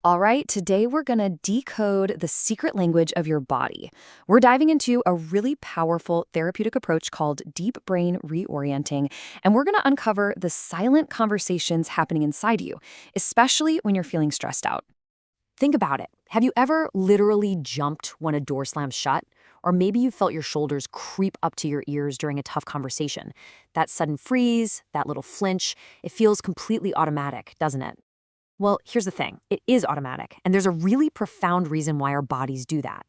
All right, today we're going to decode the secret language of your body. We're diving into a really powerful therapeutic approach called deep brain reorienting, and we're going to uncover the silent conversations happening inside you, especially when you're feeling stressed out. Think about it. Have you ever literally jumped when a door slams shut? Or maybe you felt your shoulders creep up to your ears during a tough conversation. That sudden freeze, that little flinch, it feels completely automatic, doesn't it? Well, here's the thing. It is automatic, and there's a really profound reason why our bodies do that.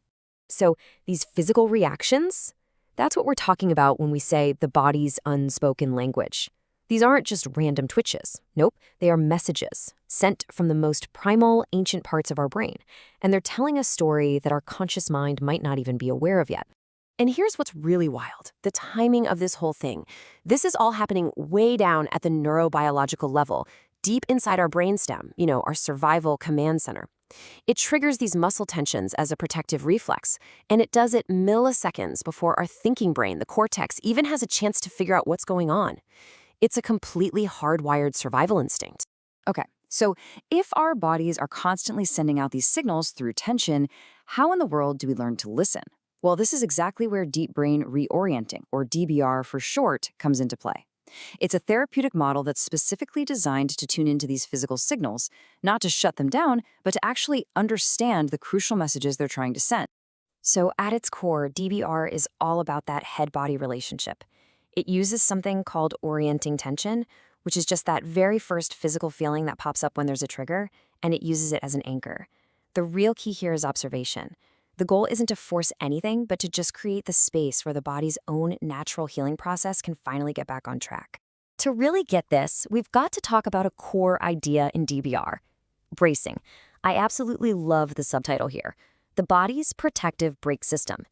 So, these physical reactions, that's what we're talking about when we say the body's unspoken language. These aren't just random twitches. Nope, they are messages sent from the most primal, ancient parts of our brain, and they're telling a story that our conscious mind might not even be aware of yet. And here's what's really wild, the timing of this whole thing. This is all happening way down at the neurobiological level, deep inside our brainstem, our survival command center. It triggers these muscle tensions as a protective reflex, and it does it milliseconds before our thinking brain, the cortex, even has a chance to figure out what's going on. It's a completely hardwired survival instinct. Okay, so if our bodies are constantly sending out these signals through tension, how in the world do we learn to listen? Well, this is exactly where deep brain reorienting, or DBR for short, comes into play. It's a therapeutic model that's specifically designed to tune into these physical signals, not to shut them down, but to actually understand the crucial messages they're trying to send. So, at its core, DBR is all about that head body relationship. It uses something called orienting tension, which is just that very first physical feeling that pops up when there's a trigger, and it uses it as an anchor. The real key here is observation. The goal isn't to force anything, but to just create the space where the body's own natural healing process can finally get back on track. To really get this, we've got to talk about a core idea in DBR: bracing. I absolutely love the subtitle here: the body's protective brake system.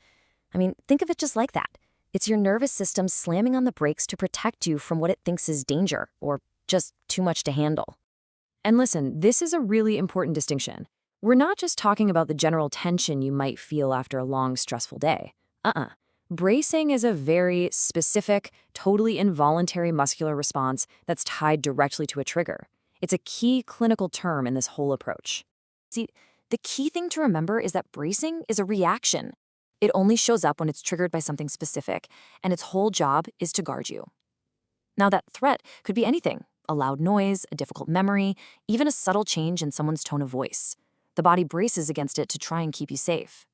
I mean, think of it just like that. It's your nervous system slamming on the brakes to protect you from what it thinks is danger, or just too much to handle. And listen, this is a really important distinction. We're not just talking about the general tension you might feel after a long, stressful day. Bracing is a very specific, totally involuntary muscular response that's tied directly to a trigger. It's a key clinical term in this whole approach. See, the key thing to remember is that bracing is a reaction. It only shows up when it's triggered by something specific, and its whole job is to guard you. Now, that threat could be anything: a loud noise, a difficult memory, even a subtle change in someone's tone of voice. The body braces against it to try and keep you safe.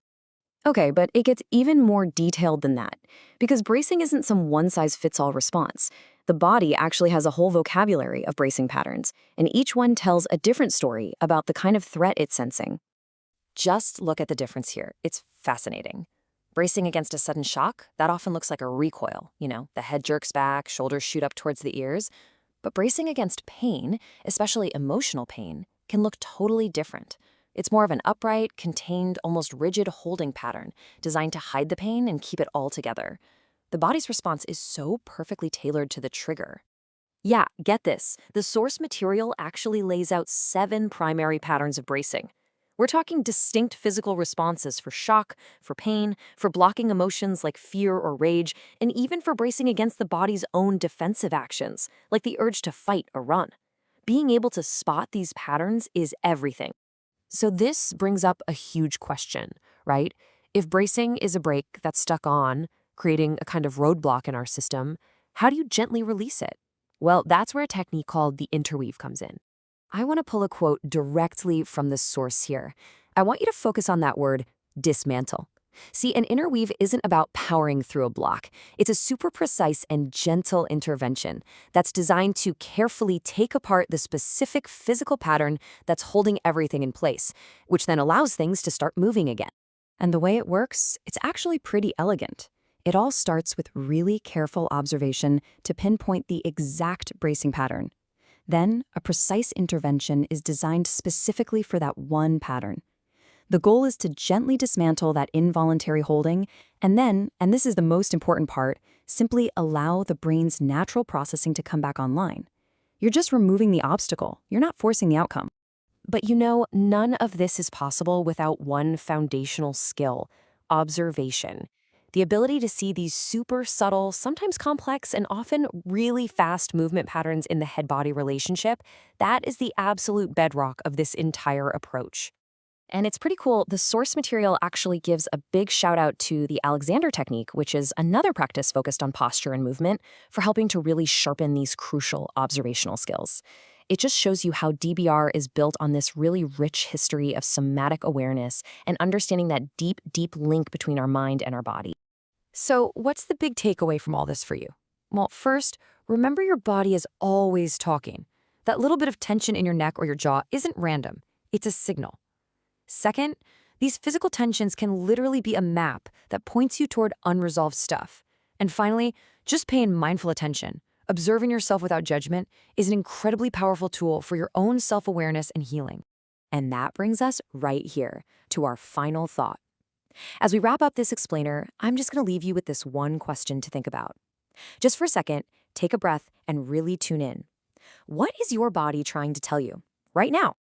Okay, but it gets even more detailed than that, because bracing isn't some one-size-fits-all response. The body actually has a whole vocabulary of bracing patterns, and each one tells a different story about the kind of threat it's sensing. Just look at the difference here. It's fascinating. Bracing against a sudden shock, that often looks like a recoil. The head jerks back, shoulders shoot up towards the ears. But bracing against pain, especially emotional pain, can look totally different. It's more of an upright, contained, almost rigid holding pattern designed to hide the pain and keep it all together. The body's response is so perfectly tailored to the trigger. Yeah, get this. The source material actually lays out 7 primary patterns of bracing. We're talking distinct physical responses for shock, for pain, for blocking emotions like fear or rage, and even for bracing against the body's own defensive actions, like the urge to fight or run. Being able to spot these patterns is everything. So this brings up a huge question, right? If bracing is a brake that's stuck on, creating a kind of roadblock in our system, how do you gently release it? Well, that's where a technique called the interweave comes in. I want to pull a quote directly from the source here. I want you to focus on that word, dismantle. See, an interweave isn't about powering through a block. It's a super precise and gentle intervention that's designed to carefully take apart the specific physical pattern that's holding everything in place, which then allows things to start moving again. And the way it works, it's actually pretty elegant. It all starts with really careful observation to pinpoint the exact bracing pattern. Then, a precise intervention is designed specifically for that one pattern. The goal is to gently dismantle that involuntary holding, and then, and this is the most important part, simply allow the brain's natural processing to come back online. You're just removing the obstacle. You're not forcing the outcome. But none of this is possible without one foundational skill: observation. The ability to see these super subtle, sometimes complex, and often really fast movement patterns in the head-body relationship, that is the absolute bedrock of this entire approach. And it's pretty cool. The source material actually gives a big shout out to the Alexander technique, which is another practice focused on posture and movement, for helping to really sharpen these crucial observational skills. It just shows you how DBR is built on this really rich history of somatic awareness and understanding that deep, deep link between our mind and our body. So, what's the big takeaway from all this for you? Well, first, remember your body is always talking. That little bit of tension in your neck or your jaw isn't random, it's a signal. Second, these physical tensions can literally be a map that points you toward unresolved stuff. And finally, just paying mindful attention, observing yourself without judgment, is an incredibly powerful tool for your own self-awareness and healing. And that brings us right here to our final thought. As we wrap up this explainer, I'm just going to leave you with this one question to think about. Just for a second, take a breath and really tune in. What is your body trying to tell you right now?